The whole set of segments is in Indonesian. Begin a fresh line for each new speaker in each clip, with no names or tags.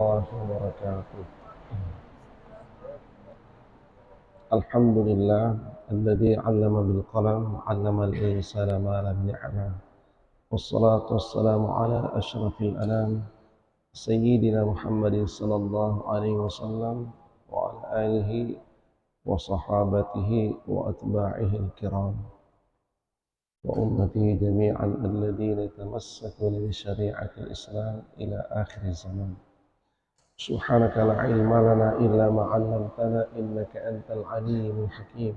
Wabarakatuh. Alhamdulillah alladzi 'allama bil qalam 'allama al insana ma lam ya'lam. Wassalatu wassalamu ala asyrafil anam sayyidina Muhammadin sallallahu alaihi wasallam wa ala alihi wa sahabatihi wa atba'ihi al-kiram wa ummatihi jami'an alladhina tamassaku bi syari'atil Islam ila akhir zaman. سبحانك لا علم لنا إلا ما علمتنا إنك أنت العليم الحكيم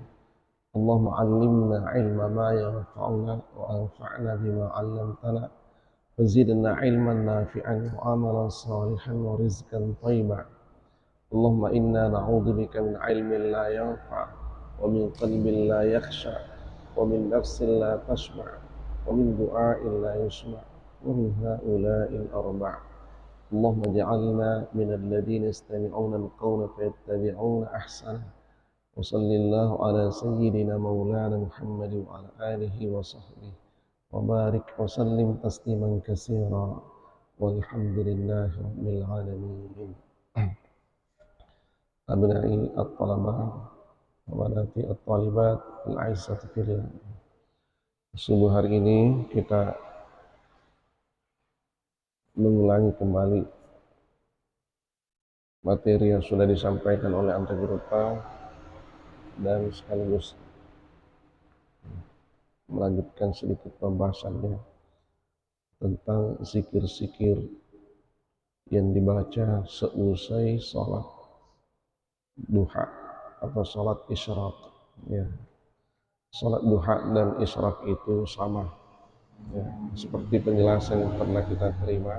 اللهم علمنا علم ما ينفعنا وأنفعنا بما علمتنا وزدنا علما نافعا وعملا صالحا ورزقا طيبا اللهم إنا نعوذ بك من علم لا ينفع ومن قلب لا يخشع ومن نفس لا تشبع ومن دعاء لا يسمع ومن هؤلاء الأربع اللهم اجعلنا من الذين يستمعون القول فيتبعون أحسنه وصل الله على سيدنا مولانا محمد وعلى آله وصحبه وبارك وسلم تسليما كثيرا والحمد لله رب العالمين. أبنائي الطلبة وبناتي الطالبات الأعزة في الله. Subuh hari ini kita mengulangi kembali materi yang sudah disampaikan oleh Anta Gurupa dan sekaligus melanjutkan sedikit pembahasannya tentang zikir-zikir yang dibaca seusai sholat duha atau sholat isyraq. Ya. Sholat duha dan isyraq itu sama, ya, seperti penjelasan yang pernah kita terima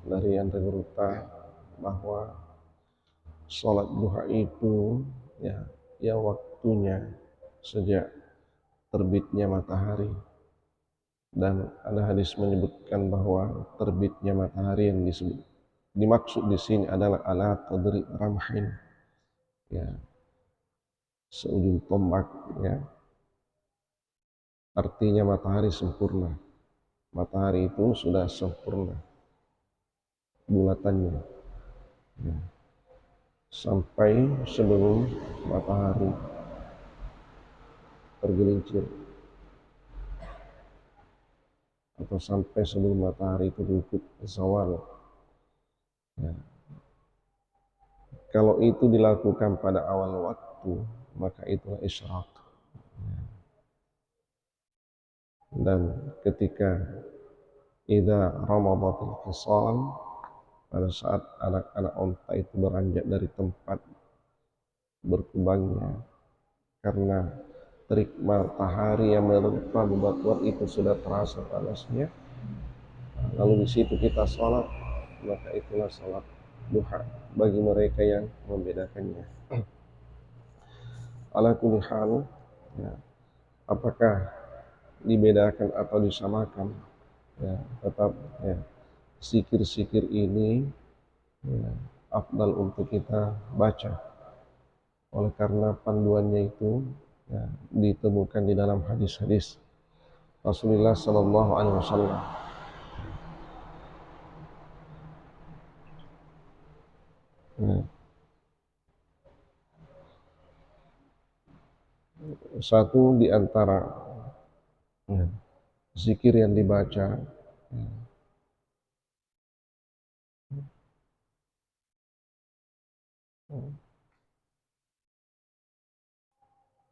dari Anta Gurupa bahwa sholat duha itu ya waktunya sejak terbitnya matahari, dan ada hadis menyebutkan bahwa terbitnya matahari yang dimaksud di sini adalah ala qadri ramhin, ya, seujung tombak, ya, artinya matahari sempurna. Matahari itu sudah sempurna bulatannya, ya, sampai sebelum matahari tergelincir atau sampai sebelum matahari itu duduk zawal. Ya. Kalau itu dilakukan pada awal waktu, maka itulah isyraq. Ya. Dan ketika idza ramadatil fisal, pada saat anak-anak onta itu beranjak dari tempat berkembangnya karena terik matahari yang menerpa bebatuan itu sudah terasa panasnya, lalu di situ kita sholat, maka itulah sholat duha bagi mereka yang membedakannya. Ala kulli hal, ya, apakah dibedakan atau disamakan, ya, tetap, ya, zikir-zikir ini, ya, afdal untuk kita baca oleh karena panduannya itu, ya, ditemukan di dalam hadis-hadis Rasulullah Sallallahu Alaihi Wasallam. Ya. Satu di antara, ya, zikir yang dibaca, ya,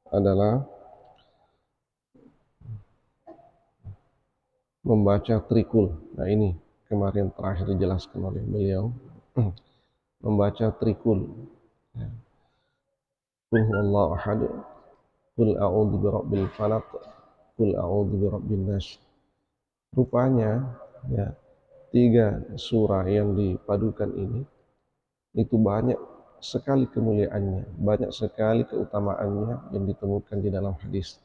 adalah membaca trikul. Nah, ini kemarin terakhir dijelaskan oleh beliau. Membaca trikul, ya. Qul huwallahu ahad, qul a'udzu birabbil falaq, qul a'udzu birabbin nas. Rupanya, ya, 3 surah yang dipadukan ini itu banyak sekali kemuliaannya, banyak sekali keutamaannya yang ditemukan di dalam hadis.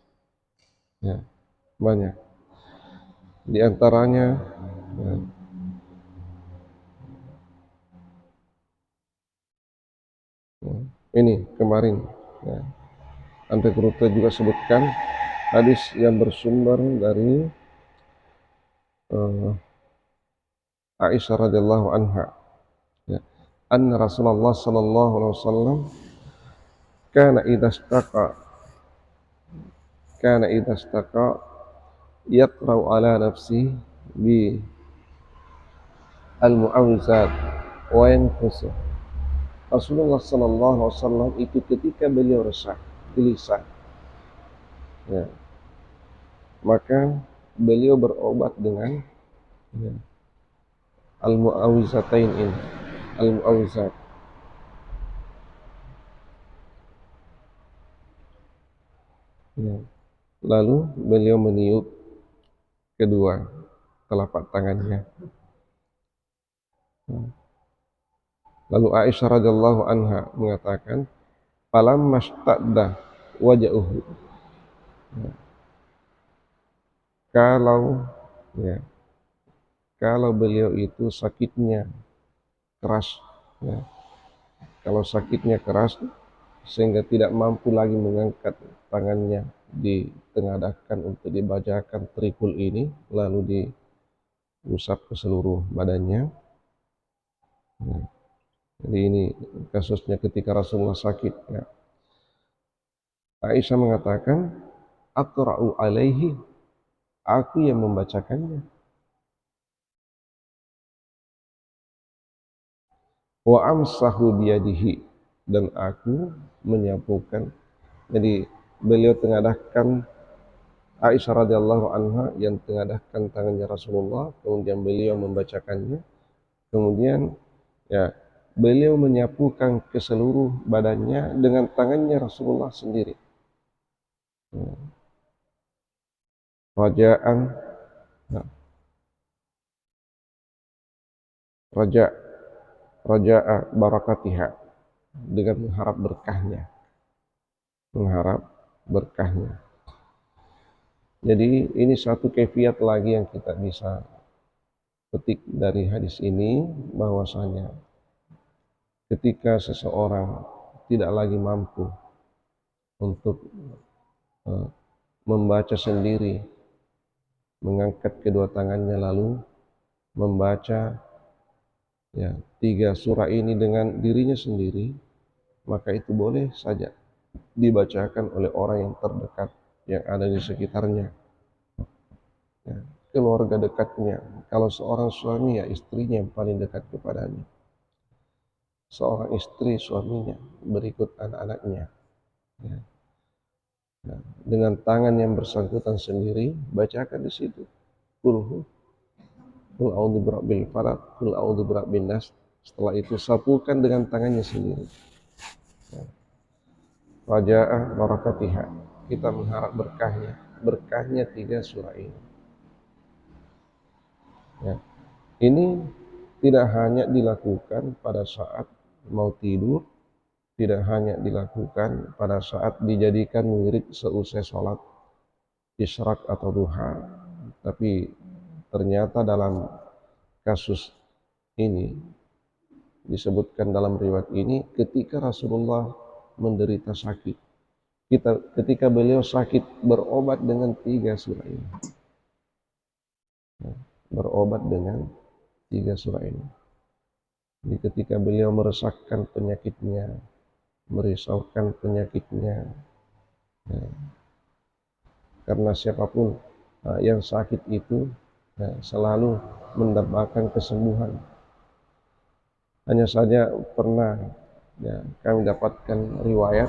Ya, banyak. Di antaranya, ya, ini kemarin, ya, Ante Kuruta juga sebutkan hadis yang bersumber dari Aisyah radhiyallahu anha. ya, anna Rasulullah sallallahu alaihi wasallam kana idza istaqa kana idza istaqa yaqra'u ala nafsihi bi al-mu'awwizat wa yanfusu. Rasulullah sallallahu alaihi wasallam itu ketika beliau resah, gelisah, ya, maka beliau berobat dengan, ya, al-mu'awwizatain ini, al-mu'awwizat. Ya. Lalu beliau meniup kedua telapak tangannya. Lalu Aisyah radhiyallahu anha mengatakan, "Falamma mashtadda wajahuhu." Kalau, ya, kalau beliau itu sakitnya keras, ya, kalau sakitnya keras sehingga tidak mampu lagi mengangkat tangannya ditengadahkan untuk dibacakan trikul ini, lalu diusap ke seluruh badannya. Ya. Jadi ini kasusnya ketika Rasulullah sakit. Ya. Aisyah mengatakan, "Aqra'u alaihi," aku yang membacakannya. "Wa amsahu biyadihi," dan aku menyapukan. Jadi beliau tengadahkan, Aisyah radhiyallahu anha yang tengadahkan tangannya Rasulullah, kemudian beliau membacakannya, kemudian, ya, beliau menyapukan ke seluruh badannya dengan tangannya Rasulullah sendiri. Ya. Rajaan, ya, raja raja'a barakatiha, dengan mengharap berkahnya, mengharap berkahnya. Jadi ini satu kefiat lagi yang kita bisa petik dari hadis ini, bahwasanya ketika seseorang tidak lagi mampu untuk membaca sendiri, mengangkat kedua tangannya lalu membaca, ya, 3 surah ini dengan dirinya sendiri, maka itu boleh saja dibacakan oleh orang yang terdekat yang ada di sekitarnya, ya, keluarga dekatnya. Kalau seorang suami, ya istrinya yang paling dekat kepadanya. Seorang istri suaminya, berikut anak-anaknya. Ya. Nah, dengan tangan yang bersangkutan sendiri, bacakan di situ. Qul a'udzu birabbil falaq, qul a'udzu birabbin nas. Setelah itu sapukan dengan tangannya sendiri. Ya. Raja'a barakatiha. Kita mengharap berkahnya. Berkahnya 3 surah ini. Ya. Ini tidak hanya dilakukan pada saat mau tidur, tidak hanya dilakukan pada saat dijadikan wirid seusai sholat isyraq atau duha, tapi ternyata dalam kasus ini disebutkan dalam riwayat ini ketika Rasulullah menderita sakit, ketika beliau sakit berobat dengan 3 surah ini, berobat dengan 3 surah ini. Jadi ketika beliau meresahkan penyakitnya, merisaukan penyakitnya, ya, karena siapapun yang sakit itu, ya, selalu mendapatkan kesembuhan. Hanya saja pernah, ya, kami dapatkan riwayat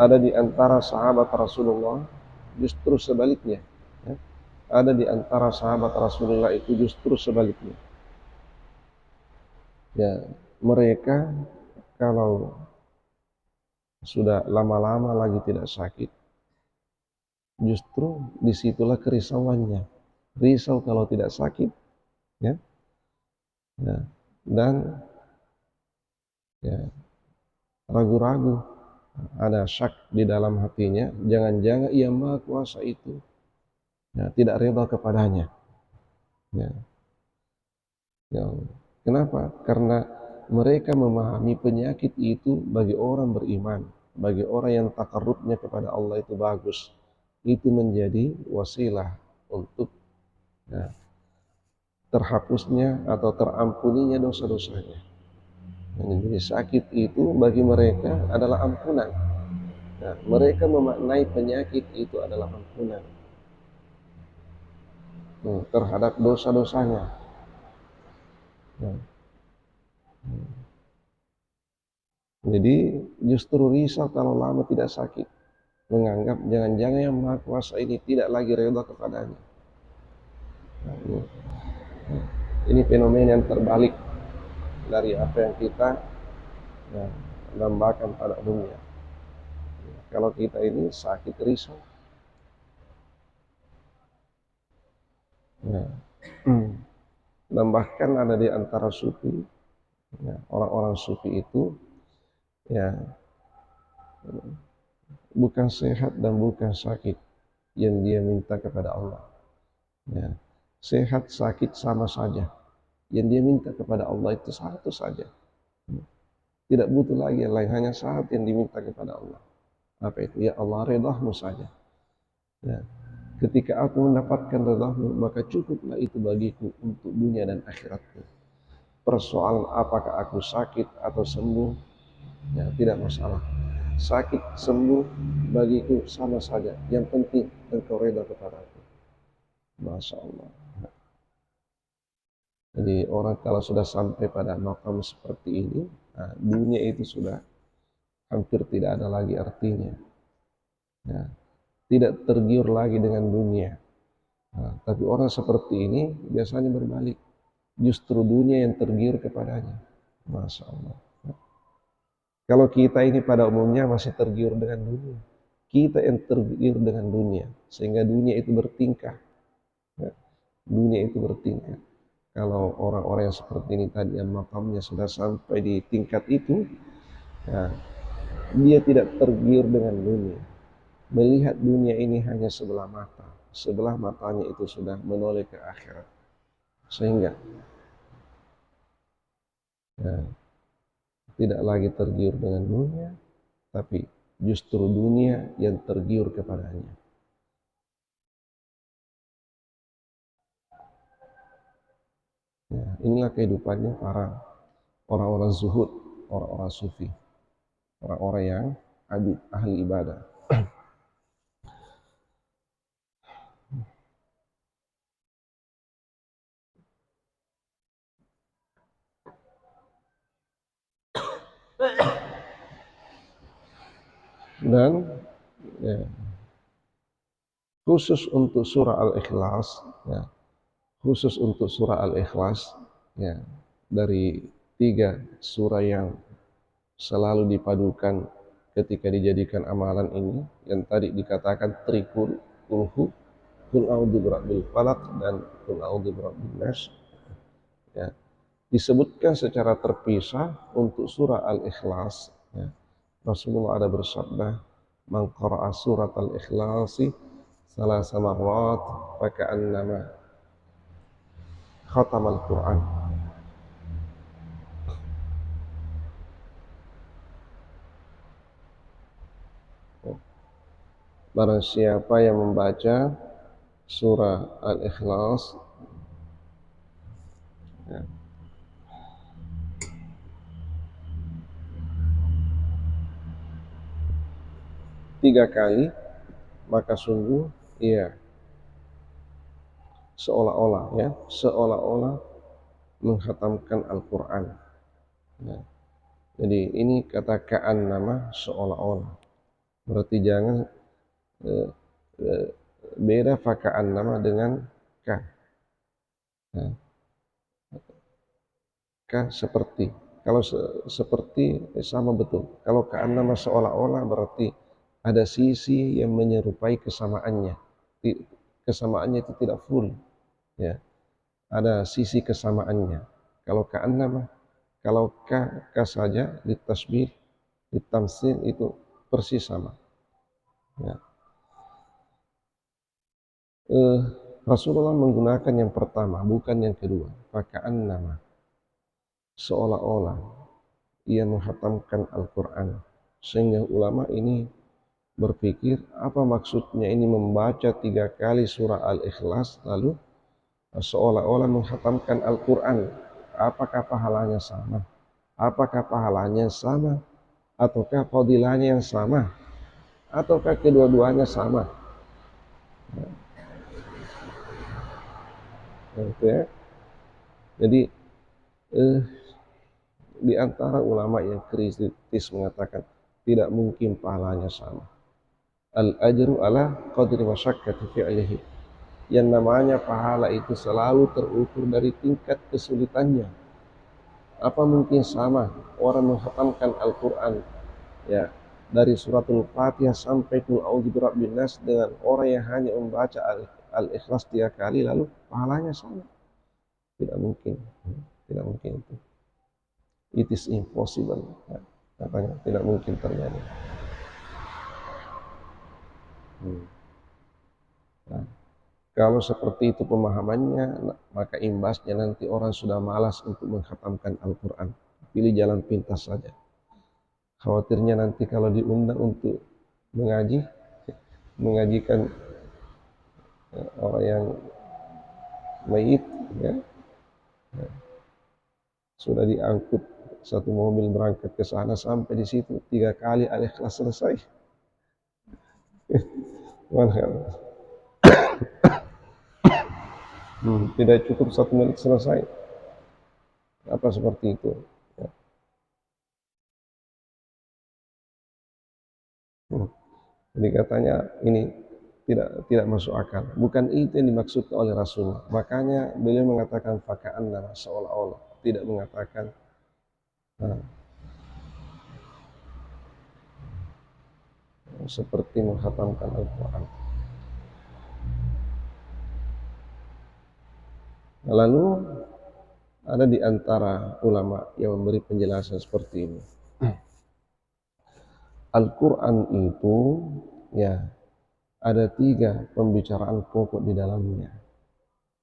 ada di antara sahabat Rasulullah justru sebaliknya, ya. Ada di antara sahabat Rasulullah itu justru sebaliknya. Ya, mereka kalau sudah lama-lama lagi tidak sakit, justru disitulah kerisauannya. Risau kalau tidak sakit, ya, ya, dan, ya, ragu-ragu, ada syak di dalam hatinya, jangan-jangan Ia Maha Kuasa itu, ya, tidak rela kepadanya. Ya, ya. Kenapa? Karena mereka memahami penyakit itu bagi orang beriman, bagi orang yang takarrubnya kepada Allah itu bagus. Itu menjadi wasilah untuk, ya, terhapusnya atau terampuninya dosa-dosanya. Jadi sakit itu bagi mereka adalah ampunan. Nah, mereka memaknai penyakit itu adalah ampunan terhadap dosa-dosanya. Nah, jadi justru risau kalau lama tidak sakit, menganggap jangan-jangan yang Maha Kuasa ini tidak lagi redha kepadanya. Nah, ini fenomena yang terbalik dari apa yang kita dambakan pada umumnya. Kalau kita ini sakit risau, dan bahkan ada di antara sufi, orang-orang sufi itu bukan sehat dan bukan sakit yang dia minta kepada Allah. Sehat sakit sama saja. Yang dia minta kepada Allah itu satu saja. Tidak butuh lagi yang lain, hanya satu yang diminta kepada Allah. Apa itu? Ya Allah, redahmu saja. Ketika aku mendapatkan redahmu, maka cukuplah itu bagiku untuk dunia dan akhiratku. Persoalan apakah aku sakit atau sembuh, tidak masalah. Sakit, sembuh, bagiku sama saja. Yang penting engkau reda kepada aku. Masya Allah. Jadi orang kalau sudah sampai pada makam seperti ini, dunia itu sudah hampir tidak ada lagi artinya. Tidak tergiur lagi dengan dunia. Tapi orang seperti ini biasanya berbalik. Justru dunia yang tergiur kepadanya. Masya Allah. Kalau kita ini pada umumnya masih tergiur dengan dunia. Kita yang tergiur dengan dunia. Sehingga dunia itu bertingkah. Dunia itu bertingkah. Kalau orang-orang yang seperti ini tadi yang makamnya sudah sampai di tingkat itu, dia tidak tergiur dengan dunia. Melihat dunia ini hanya sebelah mata. Sebelah matanya itu sudah menoleh ke akhirat. Sehingga tidak lagi tergiur dengan dunia, tapi justru dunia yang tergiur kepadanya. Inilah kehidupannya para orang-orang zuhud, orang-orang sufi, orang-orang yang abid, ahli ibadah. Dan khusus untuk surah Al-Ikhlas, khusus untuk surah Al-Ikhlas, dari 3 surah yang selalu dipadukan ketika dijadikan amalan ini, yang tadi dikatakan trikul, kulhu, kul a'udzu birabbil falaq dan kul a'udzu birabbin nas, disebutkan secara terpisah. Untuk surah Al-Ikhlas, Rasulullah ada bersabda, man qara'a surat al-ikhlasi salasa marrat faka'annama khatamal Qur'an. Barang siapa yang membaca surah Al-Ikhlas tiga kali, maka sungguh ia seolah-olah menghatamkan Al-Quran. Jadi ini kata ka'annama, seolah-olah. Berarti jangan beda faka'annama dengan ka. Ka seperti. Kalau seperti sama betul. Kalau ka'annama seolah-olah berarti ada sisi yang menyerupai kesamaannya. Kesamaannya itu tidak full. Ada sisi kesamaannya. Kalau ka'annama, kalau ka saja litasbih, litamsil itu persis sama. Rasulullah menggunakan yang pertama, bukan yang kedua. Faka'annama, seolah-olah ia menghatamkan Al-Quran. Sehingga ulama ini berpikir, apa maksudnya ini membaca 3 kali surah Al-Ikhlas, lalu seolah-olah menghatamkan Al-Quran. Apakah pahalanya sama? Apakah pahalanya sama? Ataukah fadilahnya yang sama? Ataukah kedua-duanya sama? Nah, itu ya. Jadi di antara ulama yang kritis mengatakan tidak mungkin pahalanya sama. Al-ajru ala qadri masyaqqati fi'lihi. Yang namanya pahala itu selalu terukur dari tingkat kesulitannya. Apa mungkin sama orang menghatamkan Al-Quran ya dari suratul Fatihah sampai qul a'udzu birabbin nas dengan orang yang hanya membaca Al-Ikhlas 3 kali lalu pahalanya sama? Tidak mungkin. Tidak mungkin itu. It is impossible. Ya, katanya tidak mungkin terjadi. Nah, kalau seperti itu pemahamannya, maka imbasnya nanti orang sudah malas untuk menghatamkan Al-Quran. Pilih jalan pintas saja. Khawatirnya nanti kalau diundang untuk mengajikan orang yang mayit, ya, sudah diangkut satu mobil berangkat ke sana, sampai di situ 3 kali Al-Ikhlas selesai. Tidak cukup 1 menit selesai. Apa seperti itu? Ya. Jadi katanya ini tidak masuk akal. Bukan itu yang dimaksud oleh Rasul. Makanya beliau mengatakan faka'anna, seolah-olah, tidak mengatakan seperti menghatamkan Al-Quran. Lalu ada di antara ulama yang memberi penjelasan seperti ini. Al-Quran itu ya ada 3 pembicaraan pokok di dalamnya.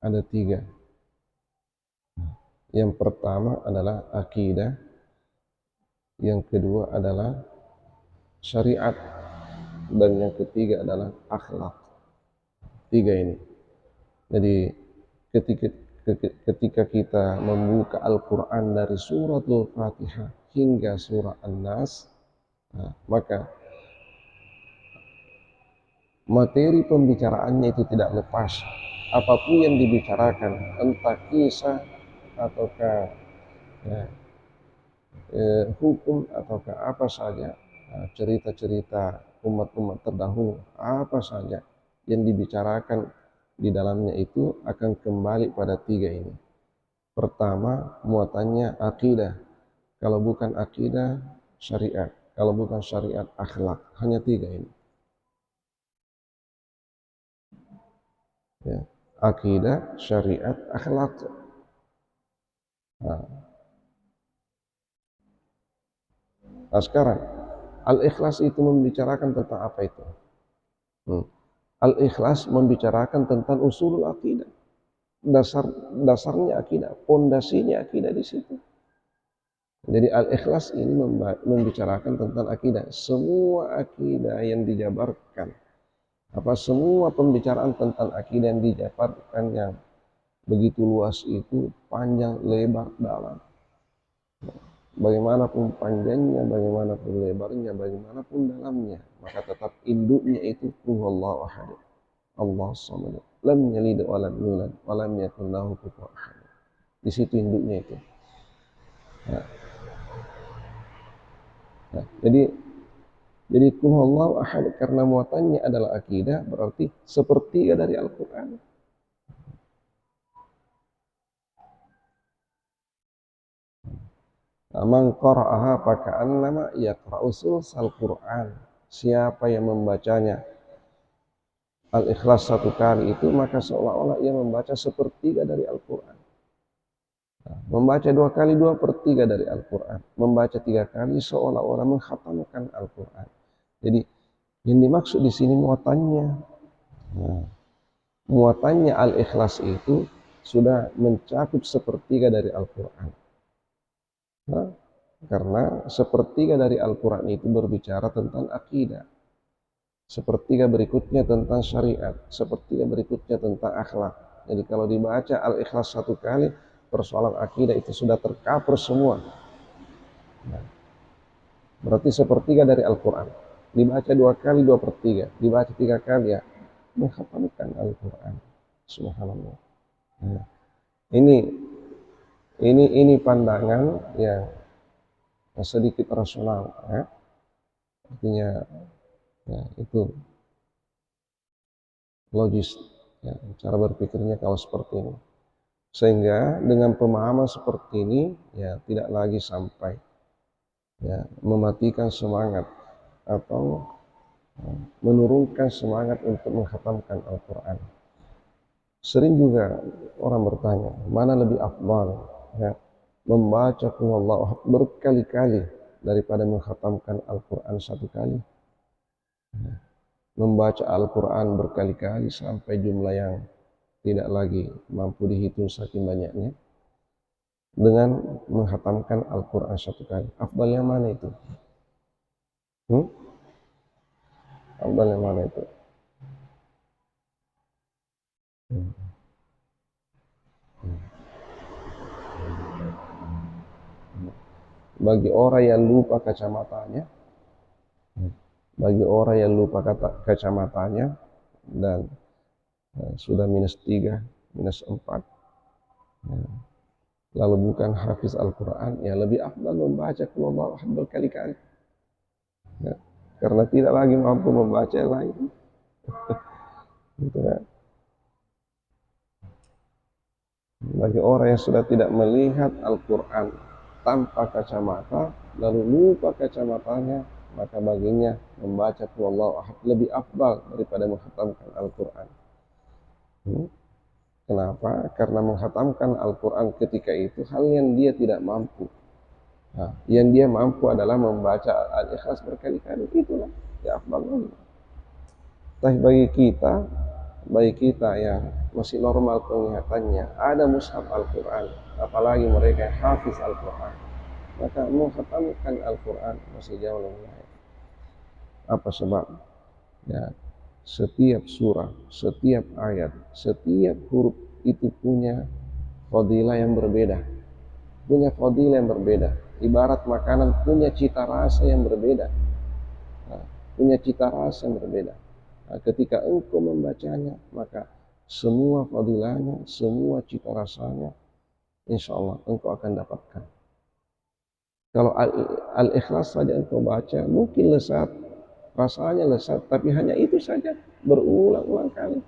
Ada 3. Yang pertama adalah akidah, yang kedua adalah syariat, dan yang ketiga adalah akhlak. 3 ini. Jadi ketika kita membuka Al-Quran dari suratul Fatihah hingga surah An-Nas, maka materi pembicaraannya itu tidak lepas. Apapun yang dibicarakan, entah kisah ataukah hukum ataukah apa saja, cerita-cerita umat-umat terdahulu, apa saja yang dibicarakan di dalamnya itu akan kembali pada 3 ini. Pertama, muatannya akidah. Kalau bukan akidah, syariat. Kalau bukan syariat, akhlak. Hanya 3 ini. Ya. Akidah, syariat, akhlak. Nah, sekarang Al-Ikhlas itu membicarakan tentang apa itu? Al-Ikhlas membicarakan tentang usulul akidah. Dasarnya akidah, pondasinya akidah di situ. Jadi Al-Ikhlas ini membicarakan tentang akidah. Semua akidah yang dijabarkan, semua pembicaraan tentang akidah yang dijabarkan yang begitu luas itu, panjang, lebar, dalam. Bagaimanapun panjangnya, bagaimanapun lebarnya, bagaimanapun dalamnya, maka tetap induknya itu Allahu ahad, Allah samad, lam yalid wa lam yulad wa lam yakul lahu kufuwan ahad. Di situ induknya itu. Jadi Allahu ahad karena muatannya adalah akidah, berarti sepertiga dari Al-Quran. Man qara'aha faka'annama yaqra'u sulsal Qur'an. Siapa yang membacanya Al-Ikhlas 1 kali itu, maka seolah-olah ia membaca sepertiga dari Al-Quran. Membaca 2 kali, 2/3 dari Al-Quran. Membaca 3 kali seolah-olah menghatamkan Al-Quran. Jadi yang dimaksud di sini muatannya. Muatannya Al-Ikhlas itu sudah mencakup sepertiga dari Al-Quran. Karena sepertiga dari Al-Quran itu berbicara tentang akidah, sepertiga berikutnya tentang syariat, sepertiga berikutnya tentang akhlak. Jadi kalau dibaca Al-Ikhlas 1 kali, persoalan akidah itu sudah tercover semua. Nah, berarti sepertiga dari Al-Quran. Dibaca 2 kali 2/3, dibaca 3 kali ya menghafalkan Al-Quran. Subhanallah. Nah, ini pandangan yang sedikit rasional, ya. Artinya ya, itu logis, ya, cara berpikirnya kalau seperti ini. Sehingga dengan pemahaman seperti ini ya tidak lagi sampai ya mematikan semangat atau menurunkan semangat untuk menghatamkan Al-Quran. Sering juga orang bertanya, mana lebih afdal, ya, membaca Qul Huwallahu Ahad berkali-kali daripada menghatamkan Al-Quran 1 kali. Membaca Al-Quran berkali-kali sampai jumlah yang tidak lagi mampu dihitung saking banyaknya, dengan menghatamkan Al-Quran 1 kali. Afdal yang mana itu? Afdal yang mana itu? Bagi orang yang lupa kacamatanya, dan sudah -3, -4, lalu bukan hafiz Al-Quran, ya lebih afdal membaca Qul Huwallahu Ahad berkali-kali, ya, karena tidak lagi mampu membaca yang lain. Gitu, ya. Bagi orang yang sudah tidak melihat Al-Quran tanpa kacamata, lalu lupa kacamatanya, maka baginya membaca Qul Huwallahu Ahad lebih afdal daripada menghatamkan Al-Quran. Kenapa? Karena menghatamkan Al-Quran ketika itu hal yang dia tidak mampu. Nah, yang dia mampu adalah membaca Al-Ikhlas berkali-kali, itulah ya afdal. Tapi bagi kita yang masih normal penglihatannya, ada mushaf Al-Quran, apalagi mereka yang hafiz Al-Quran, maka menghatamkan Al-Quran masih jauh lebih baik. Apa sebab? Ya, setiap surah, setiap ayat, setiap huruf itu punya fadilah yang berbeda. Ibarat makanan punya cita rasa yang berbeda. Nah, ketika engkau membacanya, maka semua fadilahnya, semua cita rasanya, insya Allah engkau akan dapatkan. Kalau Al-Ikhlas saja engkau baca, mungkin lesat, rasanya lesat, tapi hanya itu saja, berulang-ulang kali.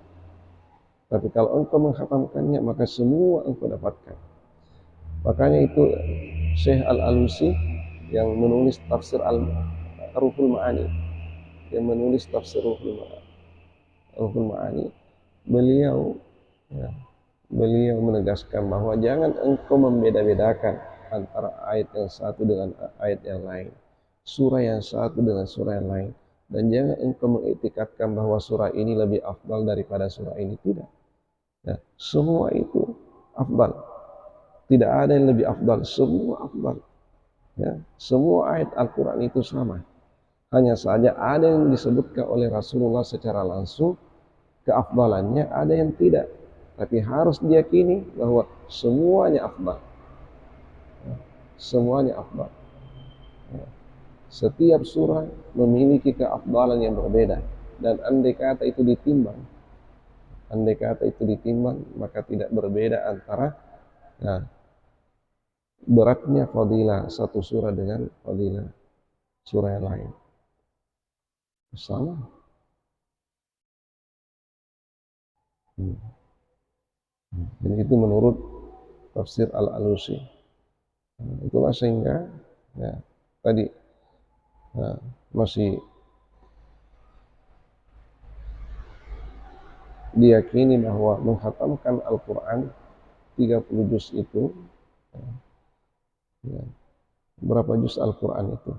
Tapi kalau engkau menghatamkannya, maka semua engkau dapatkan. Makanya itu Syekh Al-Alusi yang menulis tafsir Ruhul Ma'ani, beliau menegaskan bahwa jangan engkau membeda-bedakan antara ayat yang satu dengan ayat yang lain, surah yang satu dengan surah yang lain, dan jangan engkau mengiktikadkan bahwa surah ini lebih afdal daripada surah ini. Tidak. Nah, semua itu afdal. Tidak ada yang lebih afdal, semua afdal. Ya, semua ayat Al-Quran itu sama. Hanya saja ada yang disebutkan oleh Rasulullah secara langsung keafdalannya, ada yang tidak. Tapi harus diyakini bahwa semuanya afdal. Semuanya afdal. Setiap surah memiliki keafdalan yang berbeda. Dan andai kata itu ditimbang, maka tidak berbeda antara beratnya fadilah satu surah dengan fadilah surah yang lain. Sama. Dan itu menurut tafsir Al-Alusi. Itulah sehingga ya, tadi masih diyakini bahwa menghatamkan Al-Quran 30 juz itu, ya, berapa juz Al-Quran itu?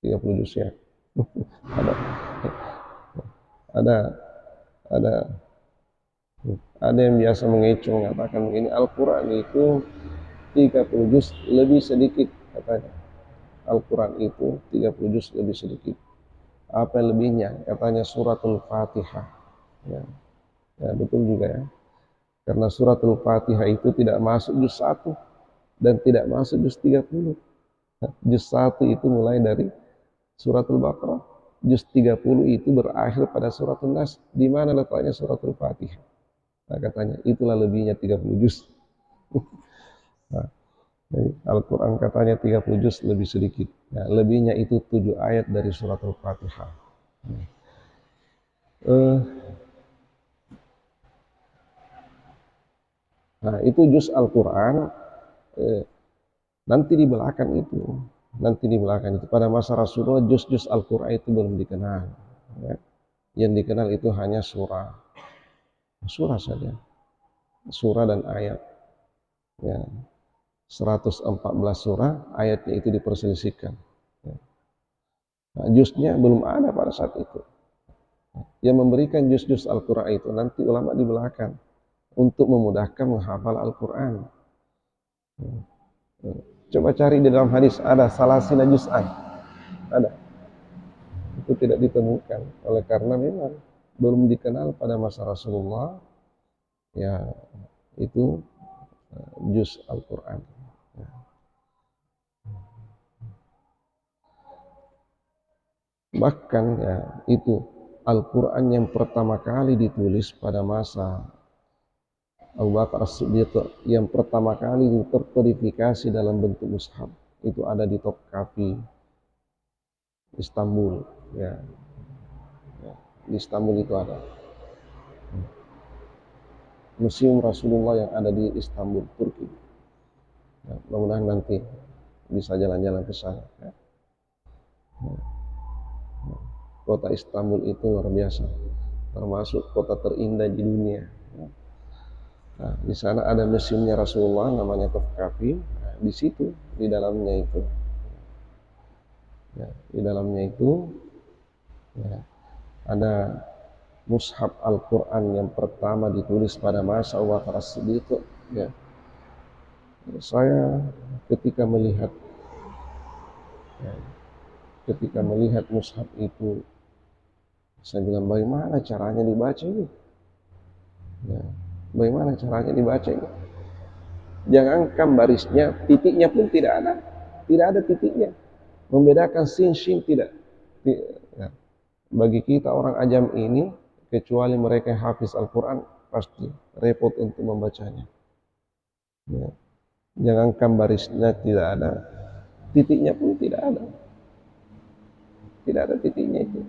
30 juz ya. ada yang biasa mengecoh mengatakan begini, Al-Quran itu 30 juz lebih sedikit, katanya. Al-Quran itu 30 juz lebih sedikit. Apa yang lebihnya? Katanya suratul Fatihah. Ya. Ya, betul juga ya. Karena suratul Fatihah itu tidak masuk juz 1 dan tidak masuk juz 30. Juz 1 itu mulai dari suratul Baqarah. Juz 30 itu berakhir pada suratul Nas. Di mana letaknya suratul Fatihah? Nah, katanya itulah lebihnya 30 juz. Nah, Al-Quran katanya 30 juz lebih sedikit. Nah, lebihnya itu 7 ayat dari suratul Fatihah. Nah, itu juz Al-Quran. Nanti di belakang itu pada masa Rasulullah juz-juz Al-Quran itu belum dikenal ya. Yang dikenal itu hanya surah saja, surah dan ayat ya. 114 surah ayatnya itu diperselisihkan ya. Nah, juznya belum ada pada saat itu. Yang memberikan juz-juz Al-Quran itu nanti ulama di belakang untuk memudahkan menghafal Al-Quran. Coba cari di dalam hadis ada salasina juz'an, ada. Itu tidak ditemukan oleh karena memang belum dikenal pada masa Rasulullah ya itu juz Al-Quran. Bahkan ya itu Al-Quran yang pertama kali ditulis pada masa Abu Bakar As-Siddiq, yang pertama kali terkodifikasi dalam bentuk mushaf itu ada di Topkapi Istanbul ya. Di Istanbul itu ada Museum Rasulullah yang ada di Istanbul, Turki ya, mudah-mudahan nanti bisa jalan-jalan ke sana ya. Kota Istanbul itu luar biasa, termasuk kota terindah di dunia. Nah, di sana ada museumnya Rasulullah namanya Topkapi. Nah, di situ di dalamnya itu, ya, di dalamnya itu ya, ada mushaf Al-Quran yang pertama ditulis pada masa Abu Bakar As-Siddiq. Ya, saya ketika melihat ya, mushaf itu, saya bilang bagaimana caranya dibaca ini? Ya, bagaimana caranya dibaca ini? Jangankan barisnya, titiknya pun tidak ada titiknya. Membedakan sin shin tidak. Ya. Bagi kita orang ajam ini, kecuali mereka yang hafiz Al-Quran, pasti repot untuk membacanya. Ya. Jangankan barisnya tidak ada, titiknya pun tidak ada. Tidak ada titiknya itu.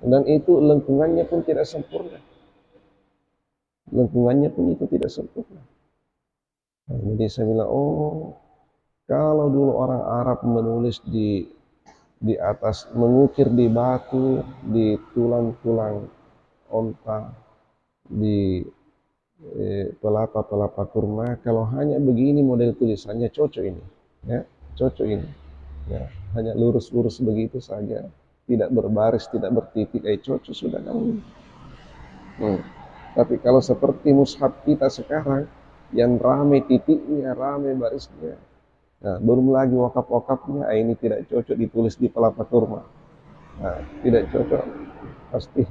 Dan itu lengkungannya pun tidak sempurna. Lengkungannya pun itu tidak sempurna. Nah, jadi saya bilang, oh, kalau dulu orang Arab menulis di atas, mengukir di batu, di tulang-tulang onta, di pelapa-pelapa kurma, kalau hanya begini model tulisannya cocok ini, ya, cocok ini. Ya, hanya lurus-lurus begitu saja, tidak berbaris, tidak bertitik, cocok sudah kan. Tapi kalau seperti mushaf kita sekarang, yang rame titiknya, rame barisnya, nah, belum lagi wakaf-wakafnya, ini tidak cocok ditulis di pelapa kurma. Nah, tidak cocok, pasti.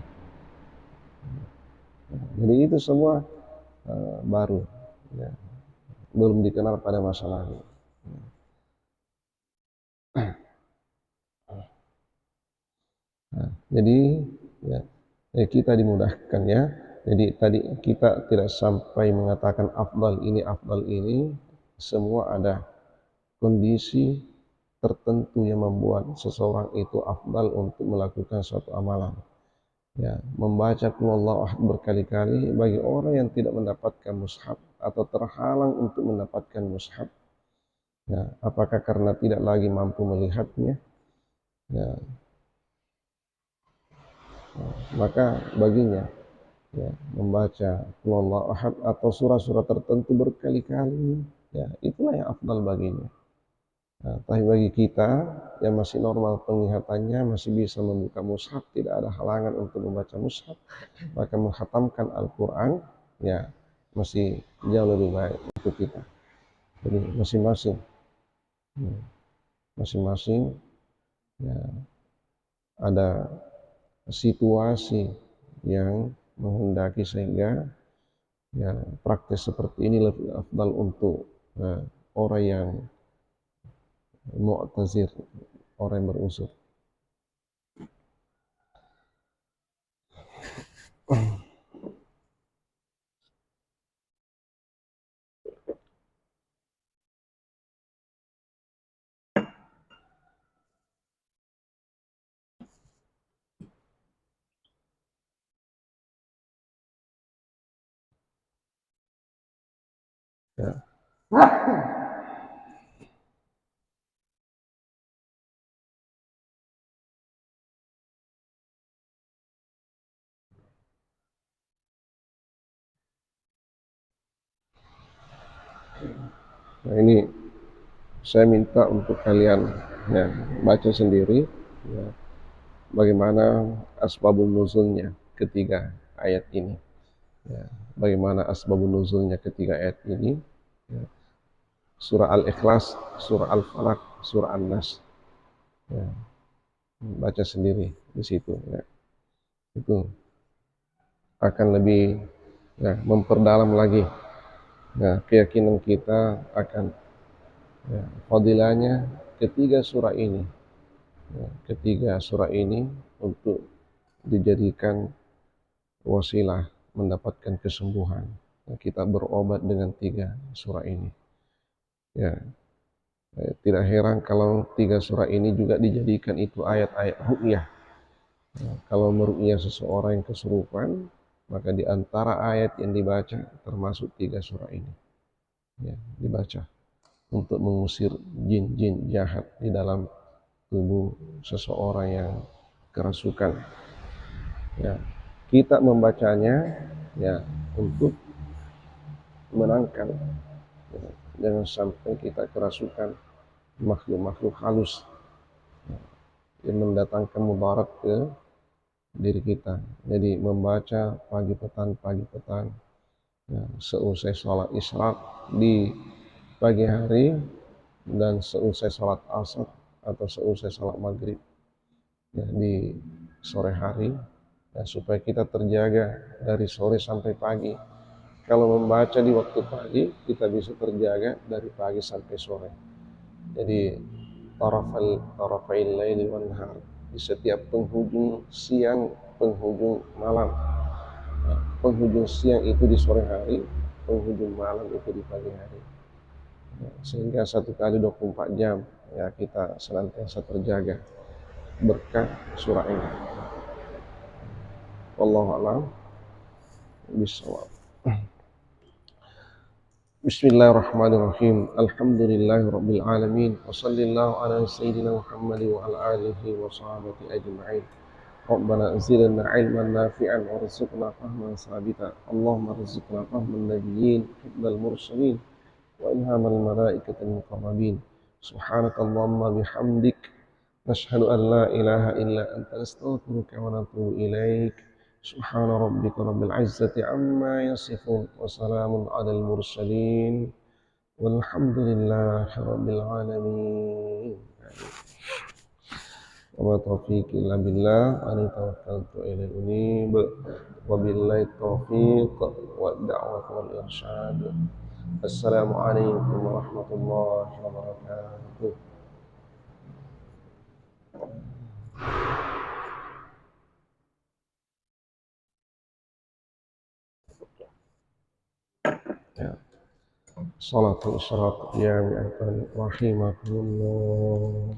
Jadi itu semua baru, ya, belum dikenal pada masa lalu. Nah, jadi ya, kita dimudahkan ya. Jadi tadi kita tidak sampai mengatakan afdal ini, semua ada kondisi tertentu yang membuat seseorang itu afdal untuk melakukan suatu amalan. Ya, membaca Qul Huwallahu Ahad berkali-kali bagi orang yang tidak mendapatkan mushaf atau terhalang untuk mendapatkan mushaf. Ya, apakah karena tidak lagi mampu melihatnya? Ya, maka baginya ya, membaca Qul Huwallahu Ahad atau surah-surah tertentu berkali-kali, ya, itulah yang afdal baginya. Nah, tapi bagi kita yang masih normal penglihatannya, masih bisa membuka mushaf, tidak ada halangan untuk membaca mushaf, maka menghatamkan Al-Quran, ya, masih jauh lebih baik untuk kita. Jadi masing-masing ya, ada situasi yang menghendaki, sehingga ya praktis seperti ini lebih afdal untuk orang yang mu'tazir, orang yang beruzur. Ya. Nah, ini saya minta untuk kalian ya, baca sendiri ya, bagaimana asbabun nuzulnya ketiga ayat ini. Ya, bagaimana asbabun nuzulnya ketiga ayat ini. Ya. Surah Al-Ikhlas, Surah Al-Falaq, Surah An-Nas. Ya, baca sendiri di situ. Ya. Itu akan lebih ya, memperdalam lagi ya, keyakinan kita akan ya, fadilahnya ketiga surah ini. Ya, ketiga surah ini untuk dijadikan wasilah mendapatkan kesembuhan. Ya, kita berobat dengan tiga surah ini. Ya, tidak heran kalau tiga surah ini juga dijadikan itu ayat-ayat ruqyah. Ya, kalau meruqyah seseorang yang kesurupan, maka di antara ayat yang dibaca termasuk tiga surah ini. Ya, dibaca untuk mengusir jin-jin jahat di dalam tubuh seseorang yang kerasukan. Ya, kita membacanya ya untuk menangkal ya, jangan sampai kita kerasukan makhluk-makhluk halus ya, yang mendatangkan mudarat ke diri kita. Jadi membaca pagi petang ya, seusai sholat isyraq di pagi hari dan seusai sholat asar atau seusai sholat maghrib ya, di sore hari ya, supaya kita terjaga dari sore sampai pagi. Kalau membaca di waktu pagi, kita bisa terjaga dari pagi sampai sore. Jadi tarafail laili wan nahar, di setiap penghujung siang, penghujung malam. Nah, penghujung siang itu di sore hari, penghujung malam itu di pagi hari. Ya, sehingga satu kali 24 jam ya kita senantiasa terjaga berkah surah ini. Wallahu a'lam bishawab. Bismillahirrahmanirrahim. Alhamdulillahirabbil alamin. Wa sallallahu ala sayyidina Muhammad wa ala alihi wa sahbihi ajma'in. Rabbana zidna ilman nafi'an warzuqna fahman sabita. Allahumma rizqna fahman nabiyyin, hifdzal mursalin wa ilhamal malaikatil muqarrabin. Subhanakallahumma bihamdik nashhadu an la ilaha illa anta nastaghfiruka wa natubu ilaik. Subhana rabbika rabbil izzati amma yasifun wa salamun alal mursalin walhamdulillahi rabbil alamin. Wa taufiq illa billah, ani tawakkaltu ila unib wa billahi taufiq wa da'wat wal irsyad. Assalamu alaikum warahmatullahi wabarakatuh. Ya. Salatul isyraq ya mi'atan rahimakumullah.